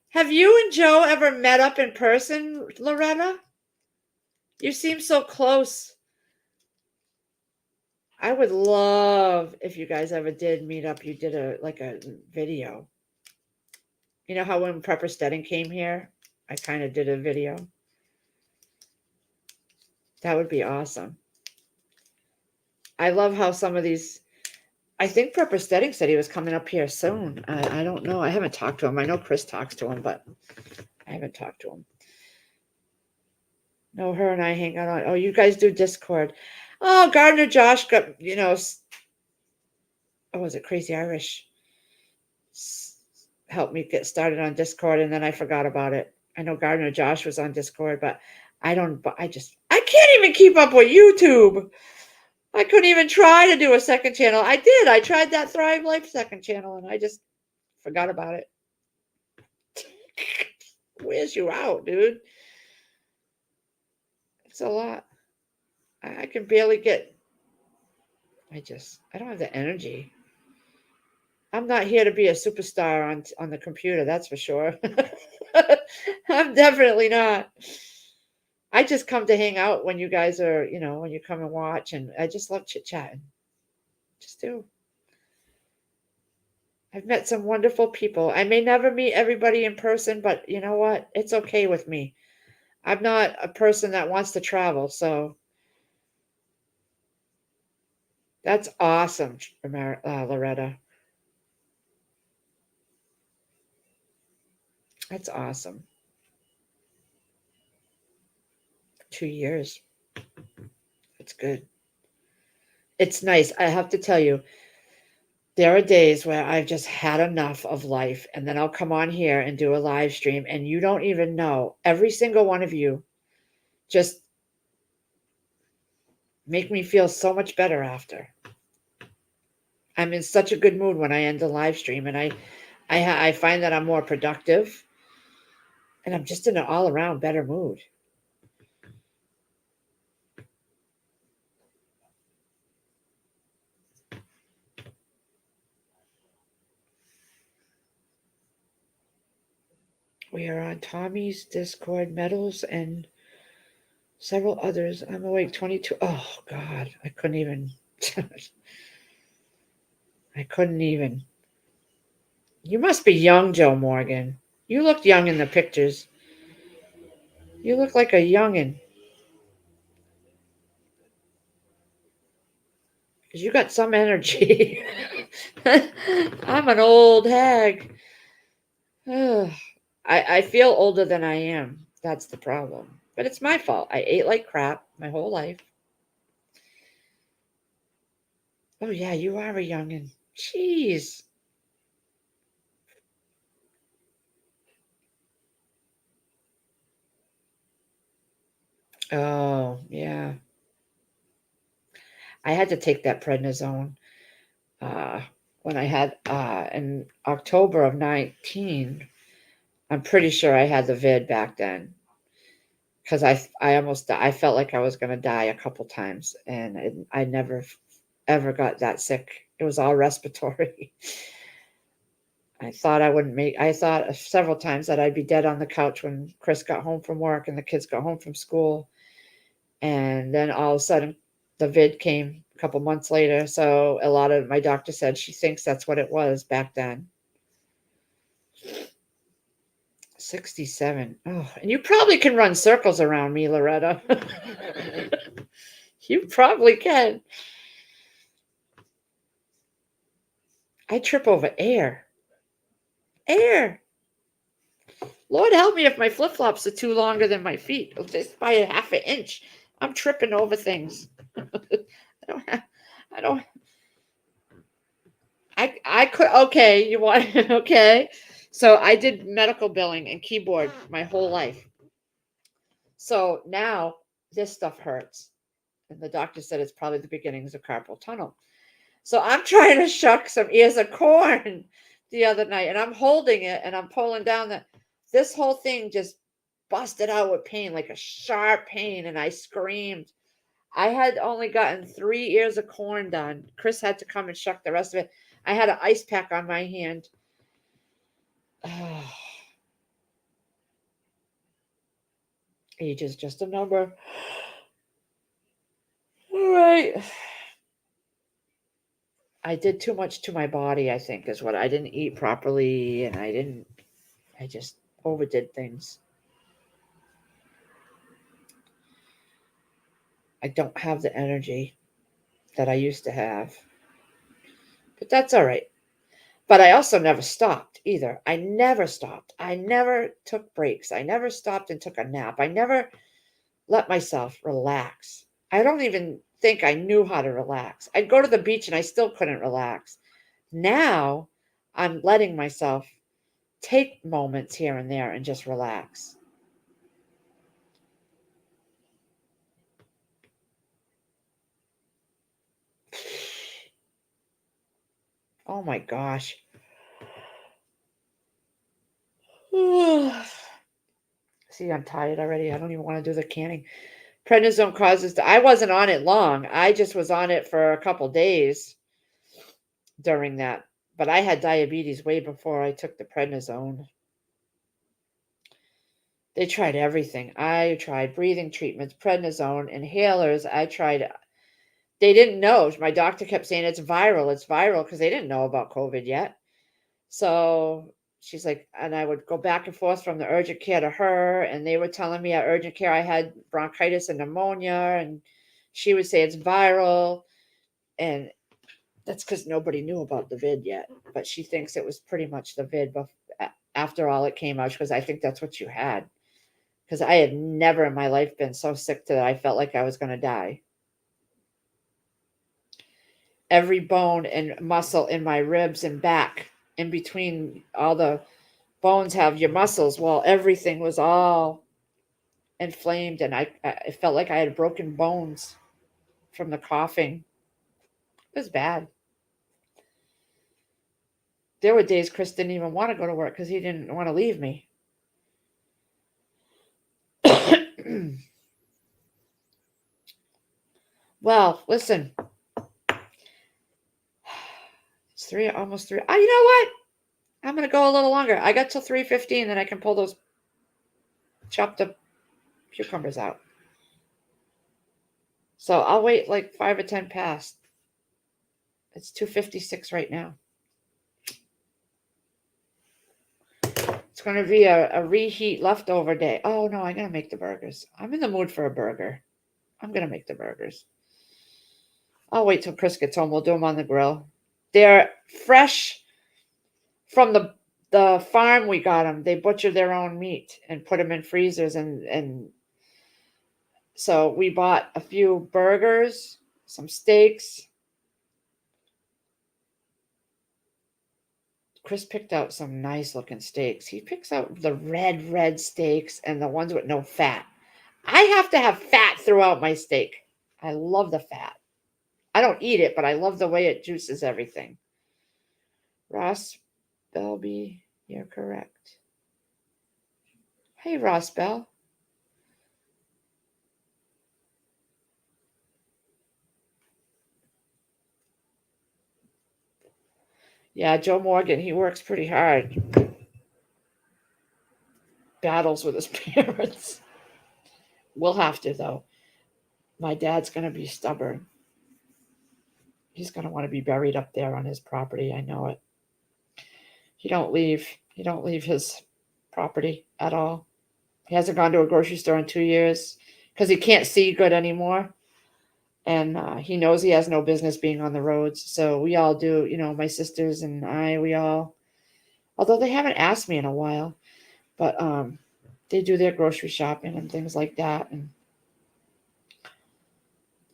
[SPEAKER 1] Have you and Joe ever met up in person, Loretta? You seem so close. I would love if you guys ever did meet up. You did a video. You know how when Pepper Stedding came here, I kind of did a video. That would be awesome. I love how some of these. I think Pepper Stedding said he was coming up here soon. I don't know. I haven't talked to him. I know Chris talks to him, but I haven't talked to him. No, her and I hang out on. Oh, you guys do Discord. Oh, Gardner Josh got, oh, was it Crazy Irish? Helped me get started on Discord, and then I forgot about it. I know Gardner Josh was on Discord, but I can't even keep up with YouTube. I couldn't even try to do a second channel. I did. I tried that Thrive Life second channel, and I just forgot about it. Where's you out, dude? It's a lot. I can barely get. I don't have the energy. I'm not here to be a superstar on the computer, that's for sure. I'm definitely not. I just come to hang out when you guys are, when you come and watch, and I just love chit chatting. Just do. I've met some wonderful people. I may never meet everybody in person, but you know what? It's okay with me. I'm not a person that wants to travel, so that's awesome, Loretta. That's awesome. 2 years. It's good. It's nice. I have to tell you, There are days where I've just had enough of life, and then I'll come on here and do a live stream, and you don't even know. Every single one of you just make me feel so much better after. I'm in such a good mood when I end the live stream, and I find that I'm more productive, and I'm just in an all around better mood. We are on Tommy's Discord, Metals, and several others. I'm awake 22. Oh, God. I couldn't even. I couldn't even. You must be young, Joe Morgan. You look young in the pictures. You look like a youngin'. Because you got some energy. I'm an old hag. I feel older than I am. That's the problem. But it's my fault. I ate like crap my whole life. Oh, yeah, you are a youngin'. Jeez. Oh, yeah. I had to take that prednisone uh, when I had in October of 19. I'm pretty sure I had the vid back then because I felt like I was going to die a couple times, and I never ever got that sick. It was all respiratory. I thought I wouldn't make. I thought several times that I'd be dead on the couch when Chris got home from work and the kids got home from school, and then all of a sudden the vid came a couple months later. So a lot of my doctor said she thinks that's what it was back then. 67. Oh, and you probably can run circles around me, Loretta. You probably can. I trip over air. Air. Lord help me if my flip flops are too longer than my feet. Just by a half an inch. I'm tripping over things. I don't I could okay, you want okay. So I did medical billing and keyboard my whole life. So now this stuff hurts. And the doctor said it's probably the beginnings of carpal tunnel. So I'm trying to shuck some ears of corn the other night, and I'm holding it and I'm pulling down this whole thing just busted out with pain, like a sharp pain, and I screamed. I had only gotten 3 ears of corn done. Chris had to come and shuck the rest of it. I had an ice pack on my hand. Age is just a number. All right. I did too much to my body, I think, is what I didn't eat properly, and I just overdid things. I don't have the energy that I used to have. But that's all right. But I also never stopped either. I never stopped. I never took breaks. I never stopped and took a nap. I never let myself relax. I don't even think I knew how to relax. I'd go to the beach and I still couldn't relax. Now I'm letting myself take moments here and there and just relax. Oh my gosh. See, I'm tired already. I don't even want to do the canning. Prednisone causes. I wasn't on it long. I just was on it for a couple days during that. But I had diabetes way before I took the prednisone. They tried everything. I tried breathing treatments, prednisone, inhalers. I tried. They didn't know. My doctor kept saying it's viral. It's viral because they didn't know about COVID yet. So she's like, and I would go back and forth from the urgent care to her, and they were telling me at urgent care I had bronchitis and pneumonia, and she would say it's viral, and that's because nobody knew about the vid yet. But she thinks it was pretty much the vid. But after all, it came out because I think that's what you had. Because I had never in my life been so sick that I felt like I was going to die. every bone and muscle in my ribs and back. In between all the bones have your muscles. Well, everything was all inflamed, and I felt like I had broken bones from the coughing. It was bad. There were days Chris didn't even want to go to work because he didn't want to leave me. Well, listen, it's almost three. You know what? I'm gonna go a little longer. I got till 3:15, then I can pull those chopped up cucumbers out. So I'll wait like 5 or 10 past. It's 2:56 right now. It's going to be a reheat leftover day. Oh no, I'm going to make the burgers. I'm in the mood for a burger. I'm going to make the burgers. I'll wait till Chris gets home. We'll do them on the grill. They're fresh from the farm we got them. They butcher their own meat and put them in freezers, and so we bought a few burgers, some steaks. Chris picked out some nice looking steaks. He picks out the red steaks and the ones with no fat. I have to have fat throughout my steak. I love the fat. I don't eat it, but I love the way it juices everything. Ross Belby, you're correct. Hey, Ross Bell. Yeah, Joe Morgan, he works pretty hard. Battles with his parents. We'll have to, though. My dad's going to be stubborn. He's going to want to be buried up there on his property. I know it. He don't leave. He don't leave his property at all. He hasn't gone to a grocery store in 2 years because he can't see good anymore. And he knows he has no business being on the roads. So we all do, my sisters and I, we all, although they haven't asked me in a while, but they do their grocery shopping and things like that. And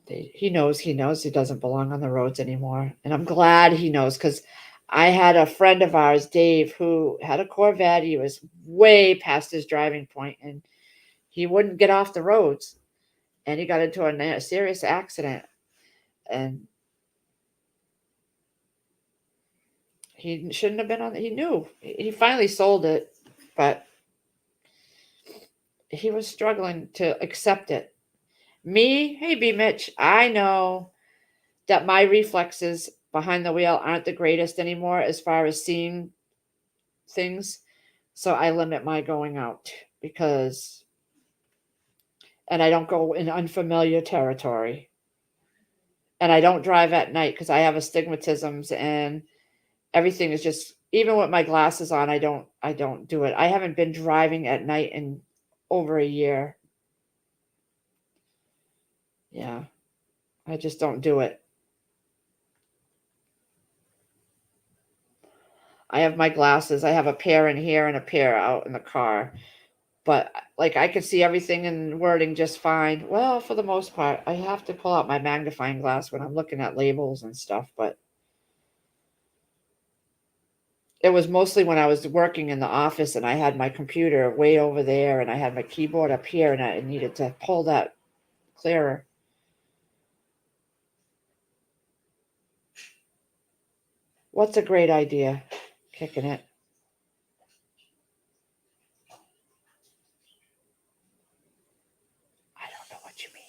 [SPEAKER 1] he knows he doesn't belong on the roads anymore. And I'm glad he knows, because I had a friend of ours, Dave, who had a Corvette. He was way past his driving point, and he wouldn't get off the roads. And he got into a serious accident. And he shouldn't have been on. He knew. He finally sold it, but he was struggling to accept it. Me, hey, B. Mitch, I know that my reflexes behind the wheel aren't the greatest anymore as far as seeing things. So I limit my going out and I don't go in unfamiliar territory. And I don't drive at night because I have astigmatisms, and everything is just, even with my glasses on, I don't do it. I haven't been driving at night in over a year. Yeah. I just don't do it. I have my glasses. I have a pair in here and a pair out in the car. But like I can see everything in wording just fine. Well, for the most part, I have to pull out my magnifying glass when I'm looking at labels and stuff, but it was mostly when I was working in the office and I had my computer way over there and I had my keyboard up here and I needed to pull that clearer. What's a great idea? Kicking it. I don't know what you mean.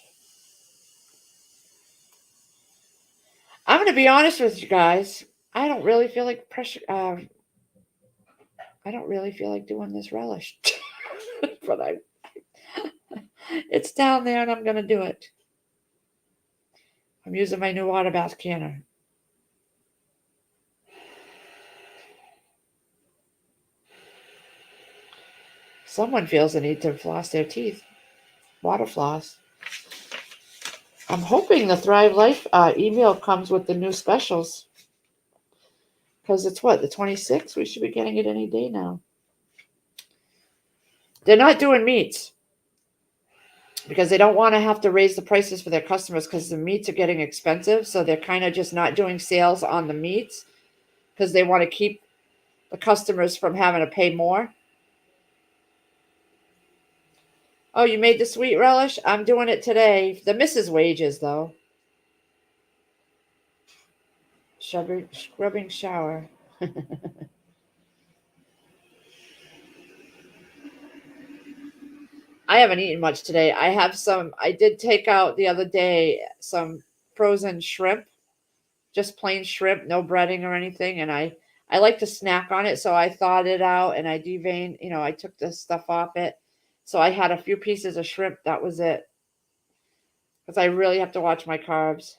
[SPEAKER 1] I'm going to be honest with you guys. I don't really feel like I don't really feel like doing this relish, but it's down there and I'm going to do it. I'm using my new water bath canner. Someone feels the need to floss their teeth. Water floss. I'm hoping the Thrive Life email comes with the new specials. Because it's what, the 26th? We should be getting it any day now. They're not doing meats. because they don't want to have to raise the prices for their customers because the meats are getting expensive. So they're kind of just not doing sales on the meats because they want to keep the customers from having to pay more. Oh, you made the sweet relish? I'm doing it today. The Mrs. Wages, though. Scrubbing shower. I haven't eaten much today. I did take out the other day some frozen shrimp, just plain shrimp, no breading or anything. And I like to snack on it. So I thawed it out and I deveined, I took the stuff off it. So I had a few pieces of shrimp. That was it. Because I really have to watch my carbs.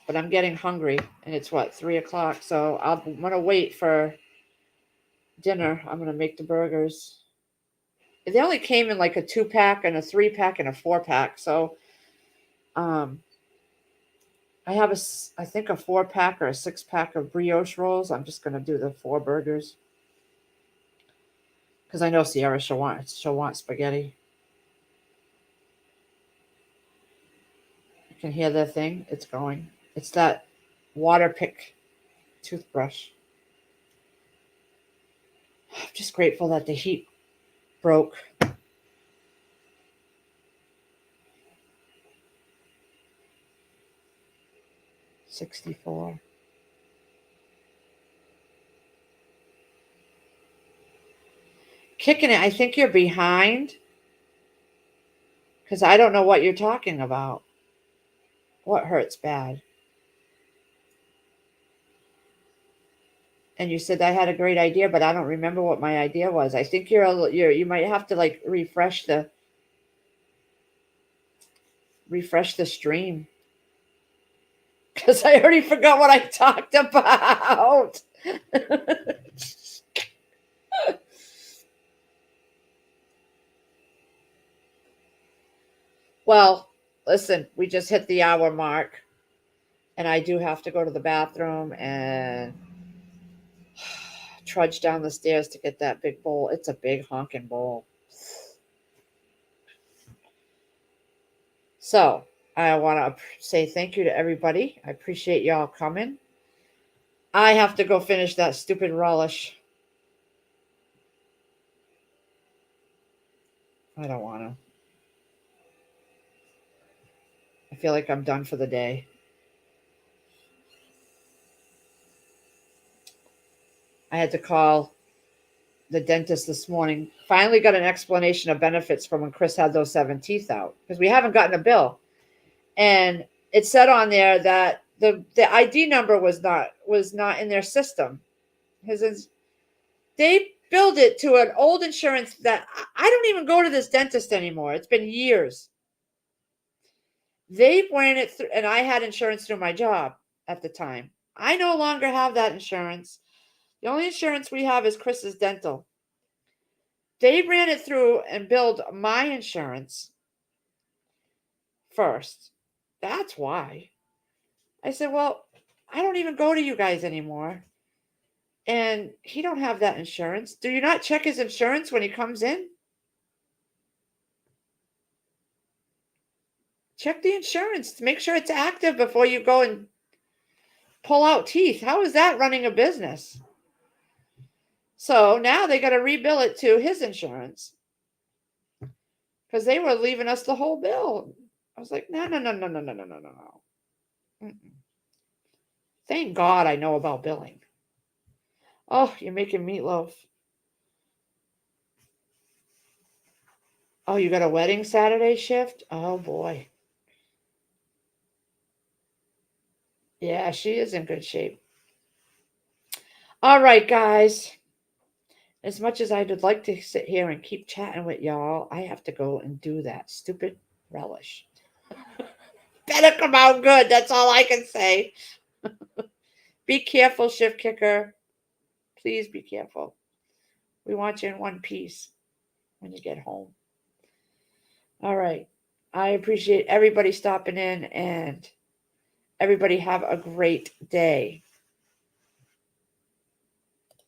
[SPEAKER 1] But I'm getting hungry and it's 3 o'clock. So I'm going to wait for dinner. I'm going to make the burgers. They only came in like a 2-pack and a 3-pack and a 4-pack. So I have I think a 4-pack or a 6-pack of brioche rolls. I'm just going to do the 4 burgers. Because I know Sierra, she'll want spaghetti. You can hear the thing. It's going. It's that Waterpik toothbrush. I'm just grateful that the heat broke. $64. Kicking it. I think you're behind. Because I don't know what you're talking about. What hurts bad? And you said I had a great idea, but I don't remember what my idea was. I think you might have to like refresh the stream because I already forgot what I talked about. Well, listen, we just hit the hour mark, and I do have to go to the bathroom and trudge down the stairs to get that big bowl. It's a big honking bowl. So I want to say thank you to everybody. I appreciate y'all coming. I have to go finish that stupid relish. I don't want to. I feel like I'm done for the day. I had to call the dentist this morning. Finally got an explanation of benefits from when Chris had those 7 teeth out because we haven't gotten a bill. And it said on there that the ID number was not in their system. They billed it to an old insurance that I don't even go to this dentist anymore. It's been years. They ran it through, and I had insurance through my job at the time. I no longer have that insurance. The only insurance we have is Chris's dental. They ran it through and billed my insurance first. That's why. I said, well, I don't even go to you guys anymore. And he don't have that insurance. Do you not check his insurance when he comes in? Check the insurance to make sure it's active before you go and pull out teeth. How is that running a business? So now they got to rebill it to his insurance because they were leaving us the whole bill. I was like, no. Mm-mm. Thank God I know about billing. Oh, you're making meatloaf. Oh, you got a wedding Saturday shift? Oh, boy. Yeah, she is in good shape. All right, guys. As much as I would like to sit here and keep chatting with y'all, I have to go and do that stupid relish. Better come out good. That's all I can say. Be careful, shift kicker. Please be careful. We want you in one piece when you get home. All right. I appreciate everybody stopping in and everybody have a great day.